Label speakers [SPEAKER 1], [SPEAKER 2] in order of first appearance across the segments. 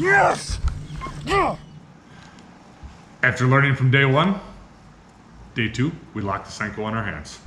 [SPEAKER 1] Yes!
[SPEAKER 2] After learning from day one, day two, we locked the Senko in our hands.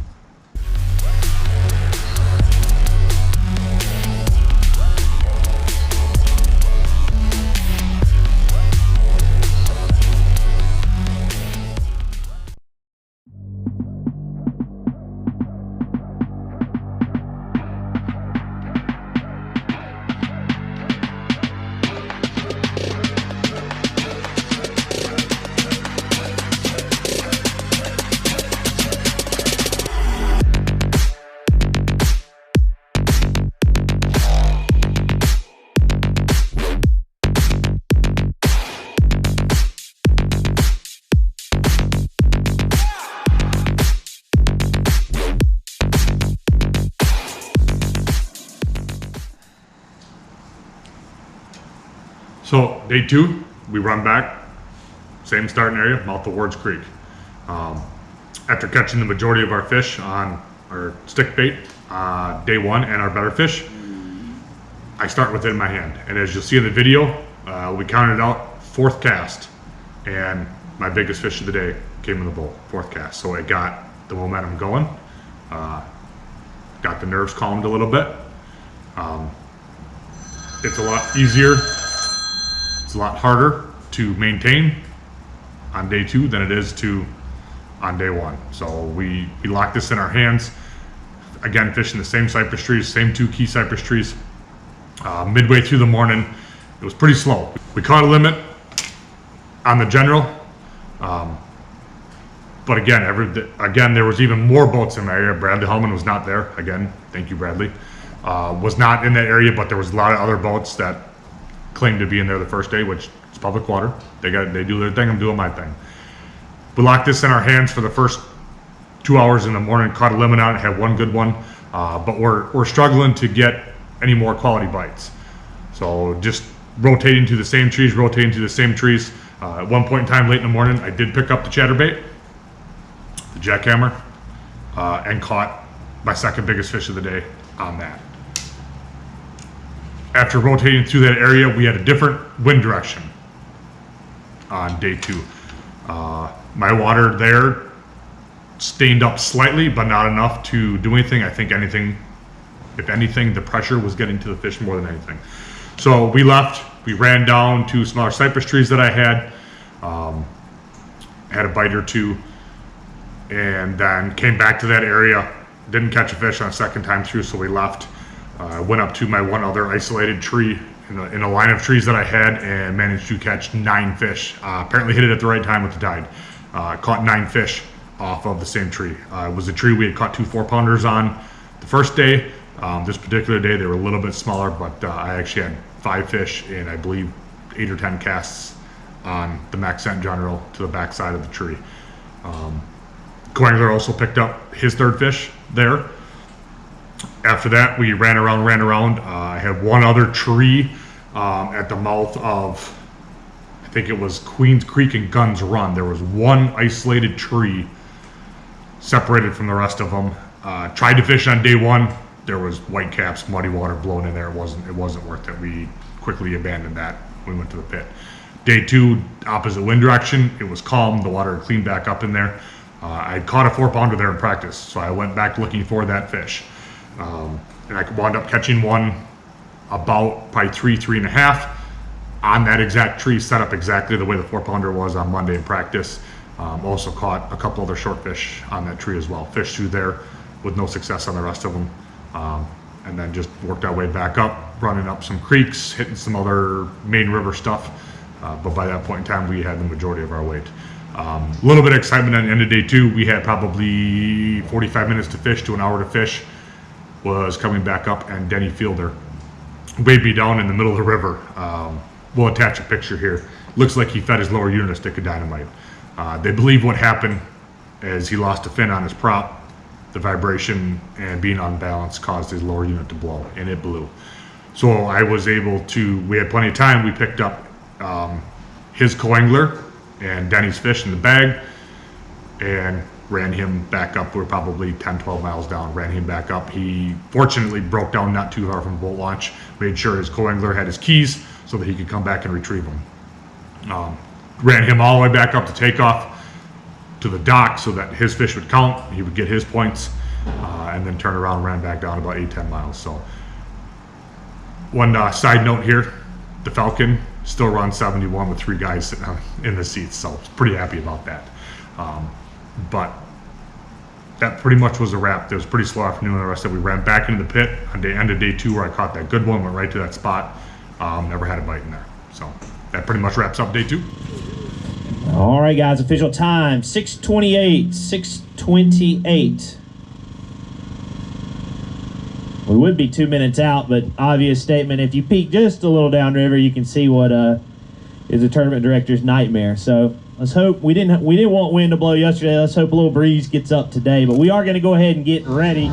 [SPEAKER 2] So day two, we run back, same starting area, mouth of Ward's Creek. After catching the majority of our fish on our stick bait, day one, and our better fish, I start with it in my hand. And as you'll see in the video, we counted out 4th cast, and my biggest fish of the day came in the bowl, 4th cast. So it got the momentum going, got the nerves calmed a little bit. It's a lot easier. It's a lot harder to maintain on day two than it is on day one. So we locked this in our hands. Again, fishing the same cypress trees, same 2 key cypress trees. Midway through the morning, it was pretty slow. We caught a limit on the general, but again, there was even more boats in my area. Bradley Hellman was not there. Again, thank you, Bradley. Was not in that area, but there was a lot of other boats that claimed to be in there the first day, which is public water. They do their thing, I'm doing my thing. We locked this in our hands for the first 2 hours in the morning, caught a limit on it, had one good one, but we're struggling to get any more quality bites. So just rotating to the same trees. At one point in time late in the morning, I did pick up the chatterbait, the jackhammer, and caught my second biggest fish of the day on that. After rotating through that area, we had a different wind direction on day two. My water there stained up slightly, but not enough to do anything. I think if anything, the pressure was getting to the fish more than anything. So we left, we ran down to smaller cypress trees that I had a bite or two, and then came back to that area. Didn't catch a fish on a second time through, so we left. Went up to my one other isolated tree in a line of trees that I had and managed to catch 9 fish. Apparently hit it at the right time with the tide. Caught 9 fish off of the same tree. It was a tree we had caught 2 4-pounders on the first day. This particular day they were a little bit smaller, but I actually had 5 fish and I believe 8 or 10 casts on the max scent general to the back side of the tree. Co-angler also picked up his 3rd fish there. After that, we ran around. I had one other tree at the mouth of, I think it was Queens Creek and Guns Run. There was one isolated tree separated from the rest of them. Tried to fish on day one. There was whitecaps, muddy water blowing in there. It wasn't worth it. We quickly abandoned that. We went to the pit. Day two, opposite wind direction. It was calm. The water had cleaned back up in there. I caught a 4-pounder there in practice, so I went back looking for that fish. And I wound up catching one about probably 3.5 on that exact tree, set up exactly the way the 4-pounder was on Monday in practice. Also caught a couple other short fish on that tree as well. Fished through there with no success on the rest of them. And then just worked our way back up, running up some creeks, hitting some other main river stuff. But by that point in time, we had the majority of our weight. A little bit of excitement on the end of day two. We had probably 45 minutes to fish to an hour to fish. Was coming back up, and Denny Fielder weighed me down in the middle of the river. We'll attach a picture here. Looks like he fed his lower unit a stick of dynamite. They believe what happened is he lost a fin on his prop. The vibration and being unbalanced caused his lower unit to blow, and it blew. So I was able to, we had plenty of time. We picked up his co-angler and Denny's fish in the bag and ran him back up. We're probably 10-12 miles down, ran him back up. He fortunately broke down not too far from the boat launch, made sure his co-angler had his keys, so that he could come back and retrieve them. Ran him all the way back up to takeoff to the dock so that his fish would count, he would get his points, and then turn around and ran back down about 8-10 miles. So one side note here, the Falcon still runs 71 with 3 guys sitting in the seats, so pretty happy about that. But that pretty much was a wrap. It was a pretty slow afternoon. The rest of it, we ran back into the pit on the end of day 2 where I caught that good one, went right to that spot. Never had a bite in there. So that pretty much wraps up day 2.
[SPEAKER 1] All right, guys, official time, 6:28, 6:28. We would be 2 minutes out, but obvious statement, if you peek just a little downriver, you can see what is a tournament director's nightmare. So let's hope, we didn't want wind to blow yesterday. Let's hope a little breeze gets up today, but we are going to go ahead and get ready.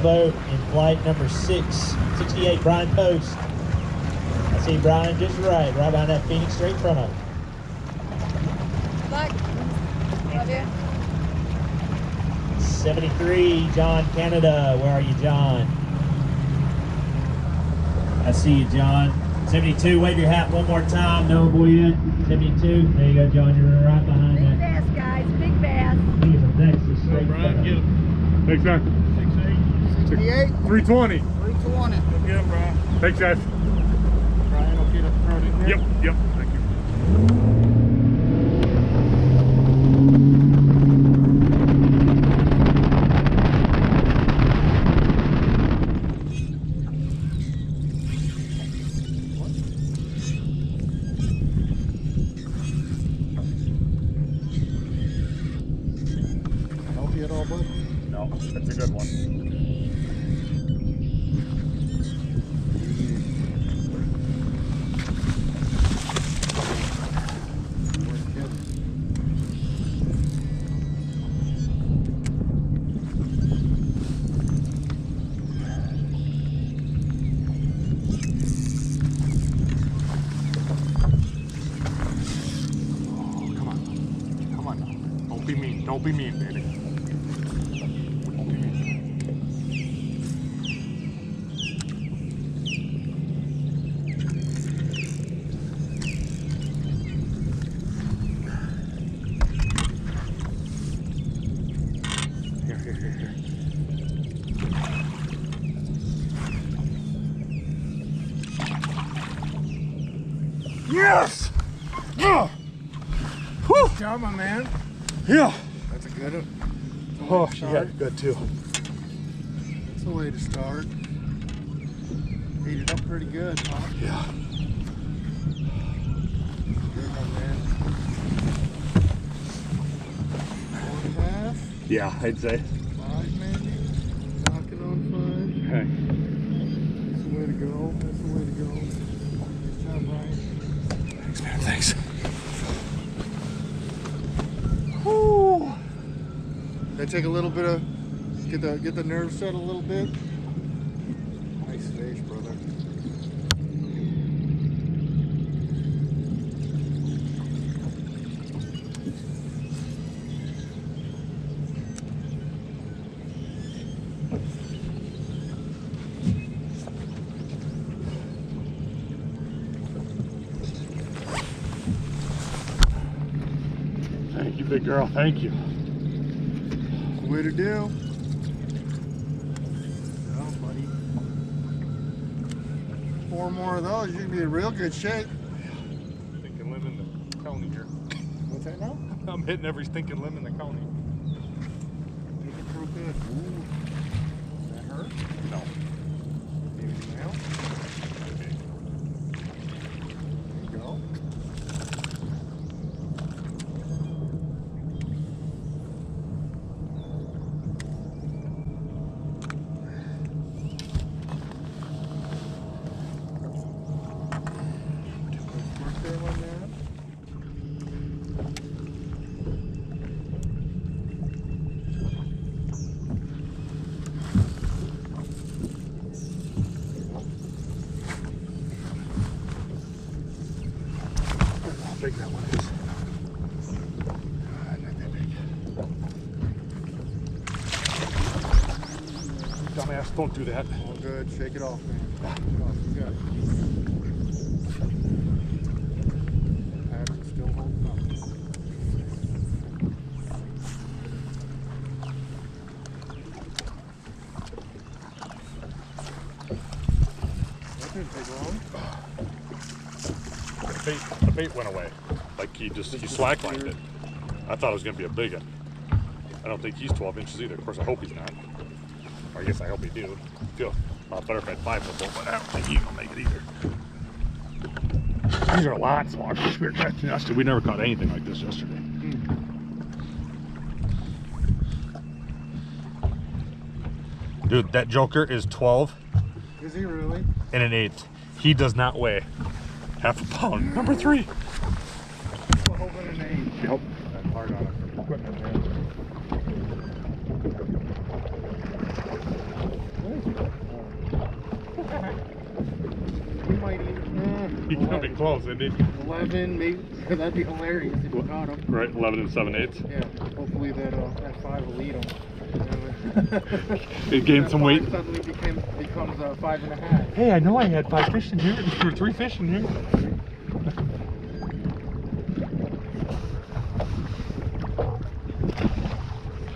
[SPEAKER 1] Boat in flight number 68, Brian Post. I see Brian just right behind that Phoenix straight in front of him.
[SPEAKER 3] Luck. Love you.
[SPEAKER 1] 73, John Canada. Where are you, John? I see you, John. 72, wave your hat one more time. No boy yet. 72. There you go, John. You're right behind
[SPEAKER 3] Big
[SPEAKER 1] that.
[SPEAKER 3] bass, guys. Big bass.
[SPEAKER 1] He's a Texas straight.
[SPEAKER 4] Brian, get him.
[SPEAKER 2] Thanks, man.
[SPEAKER 4] 68.
[SPEAKER 2] 320.
[SPEAKER 4] 320. Look at him, Brian.
[SPEAKER 2] Thanks, guys.
[SPEAKER 4] Brian, will get up front in there.
[SPEAKER 2] Yep. Thank you.
[SPEAKER 4] Help you at all, bud?
[SPEAKER 2] No, that's a good one. Don't be mean, baby. Don't be mean. Here. Yes! Oh!
[SPEAKER 4] Good job, my man.
[SPEAKER 2] Yeah.
[SPEAKER 4] That's a good one.
[SPEAKER 2] Oh, she had good too.
[SPEAKER 4] That's the way to start. Heated up pretty good, huh?
[SPEAKER 2] Yeah.
[SPEAKER 4] Good, my man. 4.5.
[SPEAKER 2] Yeah, I'd say.
[SPEAKER 4] 5, maybe. Knocking on 5.
[SPEAKER 2] Okay.
[SPEAKER 4] That's the way to go. That's the way to go. Good job, Brian.
[SPEAKER 2] Thanks, man. Thanks.
[SPEAKER 4] Woo! That take a little bit of get the nerves set a little bit. Nice fish, brother.
[SPEAKER 2] Thank you, big girl. Thank you.
[SPEAKER 4] Way to do. Oh, buddy. 4 more of those, you can be in real good shape.
[SPEAKER 2] Stinking limb in the county here.
[SPEAKER 4] What's that now?
[SPEAKER 2] I'm hitting every stinking limb in the county.
[SPEAKER 4] Take it through good. Ooh. That hurt?
[SPEAKER 2] No.
[SPEAKER 4] Anything else?
[SPEAKER 2] Okay.
[SPEAKER 4] There you go.
[SPEAKER 2] big that one is.
[SPEAKER 4] Not that big.
[SPEAKER 2] Dumbass, don't do that.
[SPEAKER 4] All good. Shake it off, man. Shake it off. You got it. Pattern still holding up. That didn't take long.
[SPEAKER 2] The bait went away. Like he slacklined it. I thought it was gonna be a big one. I don't think he's 12 inches either. Of course, I hope he's not. Or I guess I hope he do. Feel a lot better if I had 5 foot, but I don't think he's gonna make it either. These are a lot smaller fish we were catching yesterday. We never caught anything like this yesterday. Dude, that joker is 12
[SPEAKER 4] Is he really?
[SPEAKER 2] and an 1/8. He does not weigh half a pound. Number 3.
[SPEAKER 4] 12 and an 8.
[SPEAKER 2] Yep. That's hard on equipment, man.
[SPEAKER 4] He might even.
[SPEAKER 2] He could be close, isn't he?
[SPEAKER 4] 11, maybe. That'd be hilarious if you caught him.
[SPEAKER 2] Right, 11 and 7/8.
[SPEAKER 4] Yeah, hopefully that 5 will lead him.
[SPEAKER 2] It gained some weight.
[SPEAKER 4] Suddenly becomes 5.5.
[SPEAKER 2] Hey, I know I had 5 fish in here, or 3 fish in here.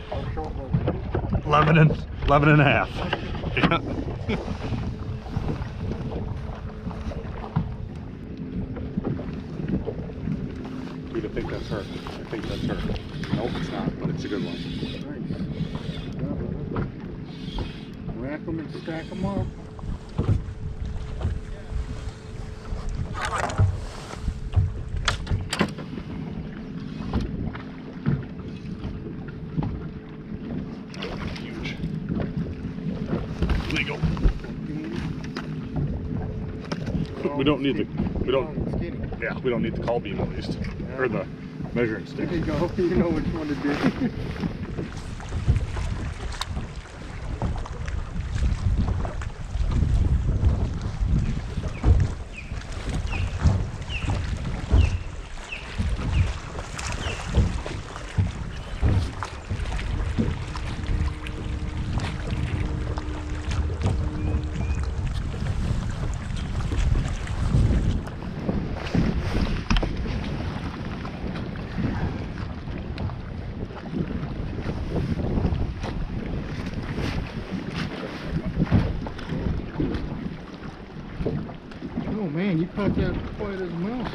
[SPEAKER 4] How short was it?
[SPEAKER 2] 11 and a half. Yeah. Dude, I think that's her. I think that's her. Nope, it's not, but it's a good one.
[SPEAKER 4] Nice. Rack them and stack them up.
[SPEAKER 2] Huge. Legal. We don't need the we don't need the call beam at least, or the measuring stick.
[SPEAKER 4] There you go. You know which one to do. Oh man, you caught that quite as a mouse.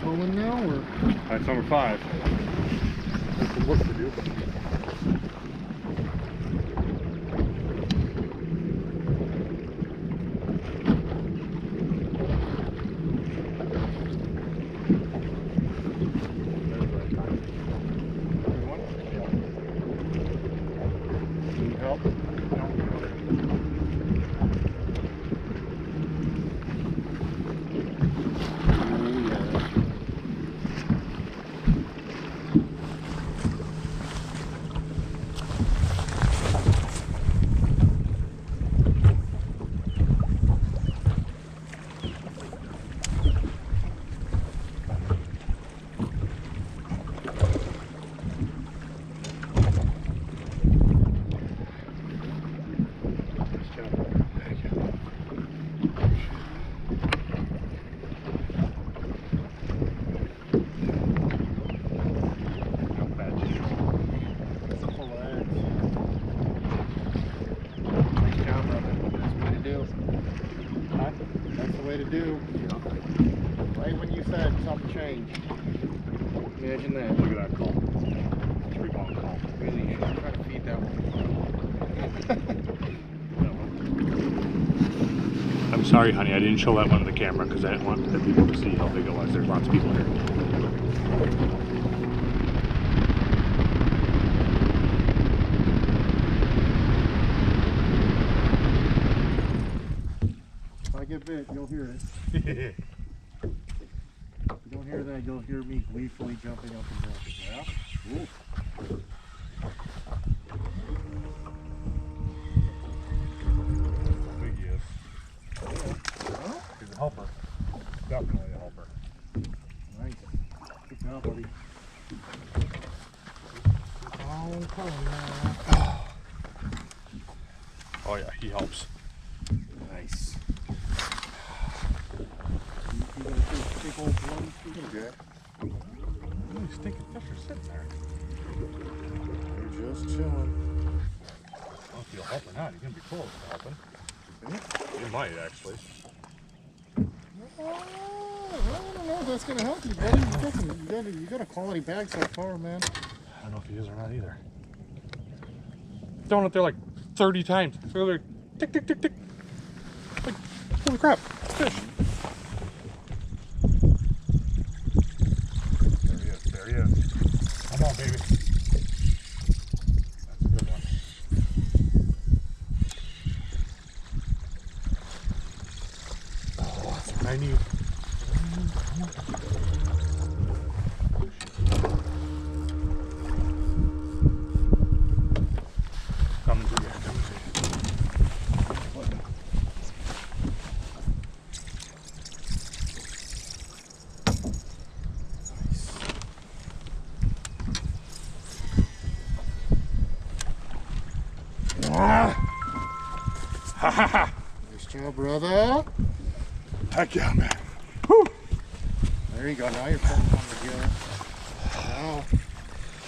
[SPEAKER 4] Pulling now or?
[SPEAKER 2] That's number 5. That's some work to do.
[SPEAKER 4] Need help? Do. Right when you said something changed. Imagine that.
[SPEAKER 2] Look at that call. 3-pound call.
[SPEAKER 4] Really, you should try to feed that one.
[SPEAKER 2] I'm sorry, honey. I didn't show that one to the camera because I didn't want the people to see how big it was. There's lots of people here.
[SPEAKER 4] If I get bit, you'll hear it. If you don't hear that, you'll hear me gleefully jumping up and down. Yeah? Ooh.
[SPEAKER 2] Big yes. Oh yeah, he helps.
[SPEAKER 4] Nice. Okay.
[SPEAKER 2] These stinking fish are sitting there.
[SPEAKER 4] They're just chilling.
[SPEAKER 2] I don't know if he'll help or not. He's gonna be close to helping. He might actually.
[SPEAKER 4] I don't know if that's gonna help you, buddy. You got a quality bag so far, man.
[SPEAKER 2] I don't know if he is or not either. Throwing it there like 30 times. So they're tick, tick, tick, tick. Like, holy crap, it's fish. There he is, there he is. Come on, baby. That's a good one. Oh, that's what I need. Coming to you, coming to you. Ha ha ha!
[SPEAKER 4] Nice job, brother.
[SPEAKER 2] Heck yeah, man. Whew.
[SPEAKER 4] There you go. Now you're putting on together.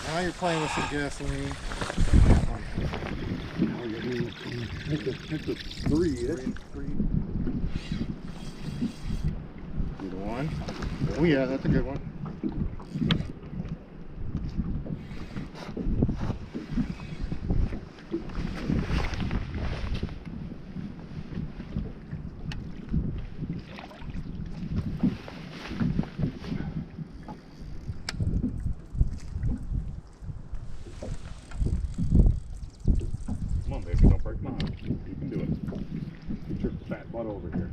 [SPEAKER 4] Now you're playing with some gasoline.
[SPEAKER 2] Hit the three.
[SPEAKER 4] Good one. Oh yeah, that's a good one.
[SPEAKER 2] Come on, baby, don't break my arm. You can do it. Get your fat butt over here.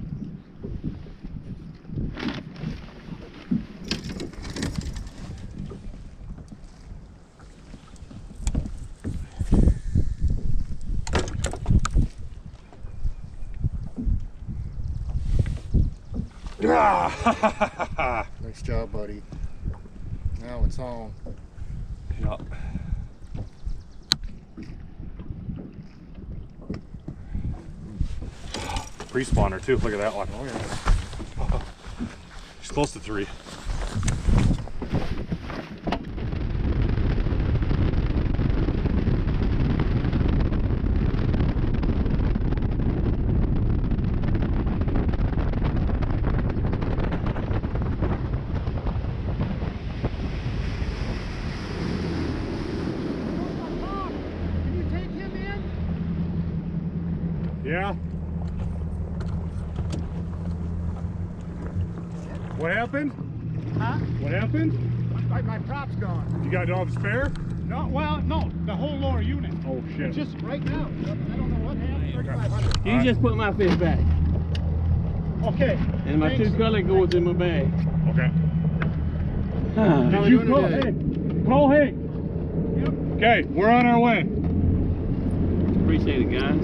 [SPEAKER 4] Nice job, buddy. Now it's on.
[SPEAKER 2] Yup. Pre-spawner too. Look at that one.
[SPEAKER 4] Oh yeah.
[SPEAKER 2] He's close to 3.
[SPEAKER 4] Can you take him in?
[SPEAKER 2] Yeah. What happened?
[SPEAKER 5] Huh?
[SPEAKER 2] What happened?
[SPEAKER 5] My prop's gone.
[SPEAKER 2] You got all the spare?
[SPEAKER 5] No, well, no, the whole lower unit.
[SPEAKER 2] Oh shit.
[SPEAKER 5] Just right now. I don't know what happened. 3,500.
[SPEAKER 6] You just put my fish back,
[SPEAKER 5] Okay.
[SPEAKER 6] and my
[SPEAKER 5] thanks.
[SPEAKER 6] 2 color goes in my bag.
[SPEAKER 2] Okay.
[SPEAKER 6] Ah.
[SPEAKER 5] How
[SPEAKER 2] Did
[SPEAKER 5] we
[SPEAKER 2] you
[SPEAKER 5] doing
[SPEAKER 2] call
[SPEAKER 5] today?
[SPEAKER 2] Hank? Call Hank.
[SPEAKER 5] Yep.
[SPEAKER 2] Okay, we're on our way.
[SPEAKER 6] Appreciate it, guys.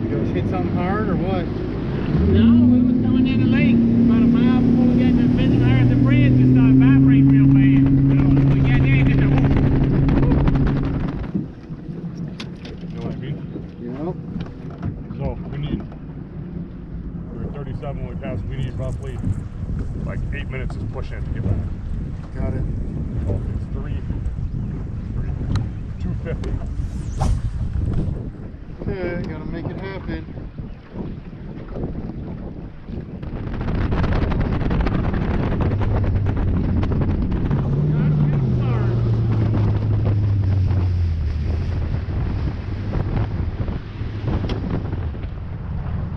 [SPEAKER 5] You guys hit something hard or what?
[SPEAKER 6] No, we was coming in the lake about a mile before we got to the fence. I heard the bridge just started vibrating real bad. We got there and just a whoop.
[SPEAKER 2] You know what I mean?
[SPEAKER 5] Yep.
[SPEAKER 2] So we need, we're at 37 when we pass, we need roughly like 8 minutes of pushing it to get back.
[SPEAKER 4] Got it.
[SPEAKER 2] So it's 250.
[SPEAKER 4] Okay, gotta make it happen.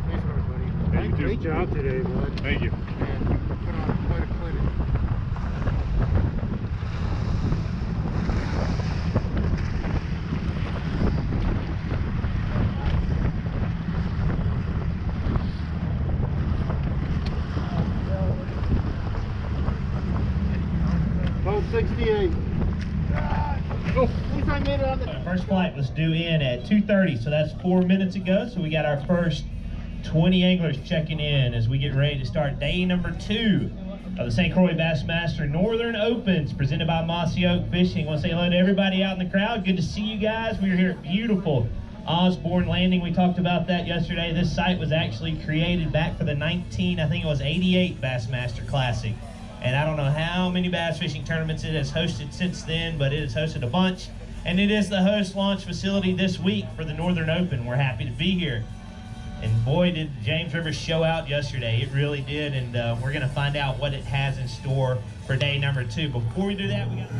[SPEAKER 4] Thanks, everybody.
[SPEAKER 2] Thank you.
[SPEAKER 4] Great job today, bud.
[SPEAKER 2] Thank you.
[SPEAKER 4] Man, you put on quite a clinic. Boat 68.
[SPEAKER 2] Oh.
[SPEAKER 4] At least I made it on the.
[SPEAKER 1] First flight was due in at 2:30, so that's 4 minutes ago. So we got our first 20 anglers checking in as we get ready to start day number 2 of the St. Croix Bassmaster Northern Opens presented by Mossy Oak Fishing. I want to say hello to everybody out in the crowd. Good to see you guys. We are here at beautiful Osborne Landing. We talked about that yesterday. This site was actually created back for the 88 Bassmaster Classic. And I don't know how many bass fishing tournaments it has hosted since then, but it has hosted a bunch. And it is the host launch facility this week for the Northern Open. We're happy to be here. And boy, did James River show out yesterday. It really did, and we're going to find out what it has in store for day number 2. Before we do that, we got...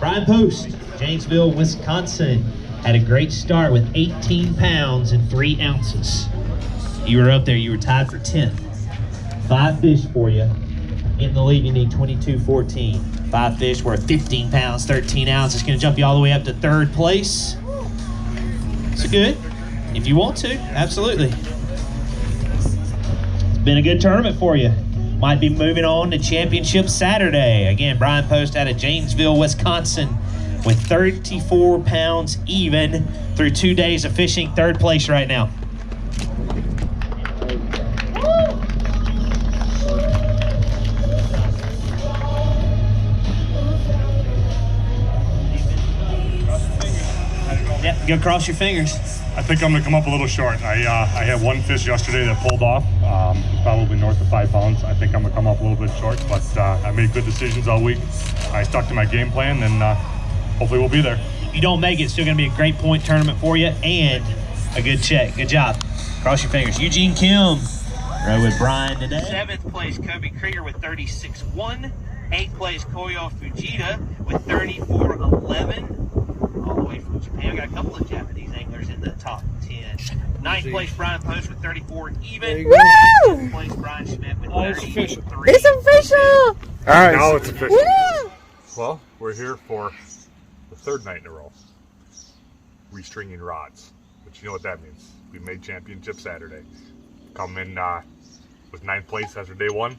[SPEAKER 1] Brian Post, Janesville, Wisconsin, had a great start with 18 pounds and 3 ounces. You were up there, you were tied for 10th. 5 fish for you. In the lead, you need 22.14. 5 fish worth 15 pounds, 13 ounces. It's gonna jump you all the way up to 3rd place. So good, if you want to, absolutely. It's been a good tournament for you. Might be moving on to Championship Saturday. Again, Brian Post out of Janesville, Wisconsin, with 34 pounds even through 2 days of fishing. 3rd place right now. Yep, go cross your fingers.
[SPEAKER 2] I think I'm gonna come up a little short. I had one fish yesterday that pulled off. It's probably north of 5 pounds. I think I'm gonna come up a little bit short, but I made good decisions all week. I stuck to my game plan, and hopefully we'll be there.
[SPEAKER 1] If you don't make it, it's still gonna be a great point tournament for you and a good check. Good job. Cross your fingers. Eugene Kim rode with Brian today. 7th place, Kobe Krieger with 36.1. 8th place, Koyo Fujita with 34.11. All the way from Japan. I got a couple of Japanese anglers in the top 10. 9th place, Brian Post with 34 even.
[SPEAKER 3] Woo!
[SPEAKER 1] 10th place, Brian Schmidt with 33.
[SPEAKER 3] It's official!
[SPEAKER 4] All right.
[SPEAKER 2] Now it's official.
[SPEAKER 3] Woo!
[SPEAKER 2] Well, we're here for the 3rd night in a row. Restringing rods, but you know what that means. We made Championship Saturday. Come in with 9th place after day 1.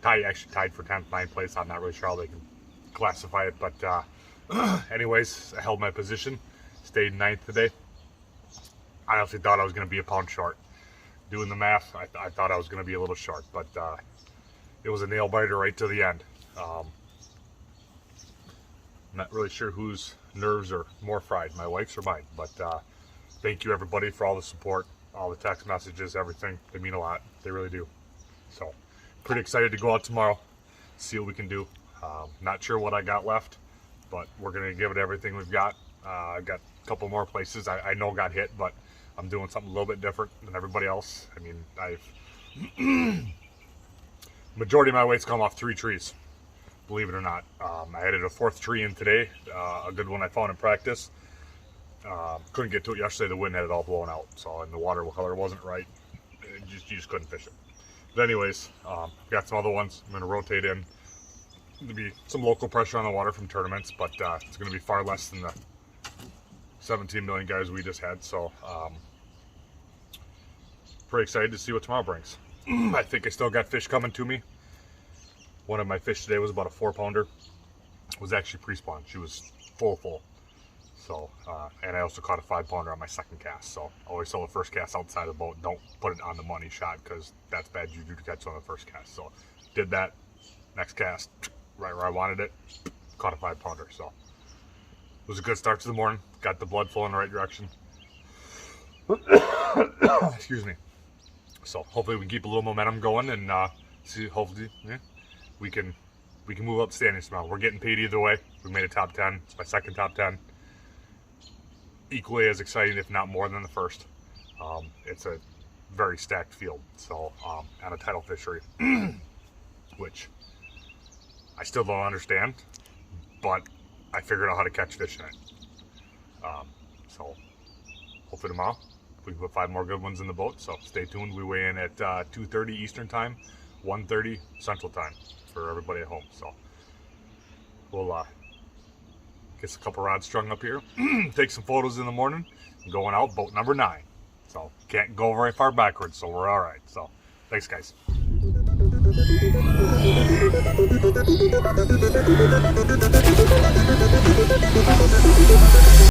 [SPEAKER 2] Actually tied for 10th, 9th place. I'm not really sure how they can classify it, but anyways, I held my position, stayed 9th today. I honestly thought I was going to be a pound short. Doing the math, I thought I was going to be a little short, but it was a nail biter right to the end. I'm not really sure whose nerves are more fried, my wife's or mine, but thank you everybody for all the support, all the text messages, everything. They mean a lot, they really do. So, pretty excited to go out tomorrow, see what we can do. Not sure what I got left, but we're going to give it everything we've got. I've got a couple more places I know got hit, but I'm doing something a little bit different than everybody else. I mean, majority of my weight's come off 3 trees, believe it or not. I added a 4th tree in today, a good one I found in practice. Couldn't get to it yesterday. The wind had it all blown out, so, and the water color wasn't right. You just couldn't fish it. But anyways, got some other ones I'm going to rotate in. There'll be some local pressure on the water from tournaments, but it's going to be far less than the 17 million guys we just had. So pretty excited to see what tomorrow brings. I think I still got fish coming to me. One of my fish today was about a 4-pounder. It was actually pre-spawn. She was full. So and I also caught a 5-pounder on my 2nd cast. So always sell the 1st cast outside of the boat. Don't put it on the money shot, because that's bad juju to catch on the 1st cast. So did that. Next cast, right where I wanted it, caught a 5-pounder. So it was a good start to the morning. Got the blood flowing in the right direction. Excuse me. So hopefully we can keep a little momentum going, and see. Hopefully, we can move up standings tomorrow. We're getting paid either way. We made a top 10. It's my 2nd top 10. Equally as exciting, if not more than the 1st. It's a very stacked field, so on a tidal fishery, which I still don't understand, but I figured out how to catch fish in it. So hopefully tomorrow we can put 5 more good ones in the boat. So stay tuned. We weigh in at 2:30 Eastern time, 1:30 Central time for everybody at home. So we'll get a couple rods strung up here, take some photos in the morning, and going out boat number 9. So can't go very far backwards, so we're all right. So thanks, guys.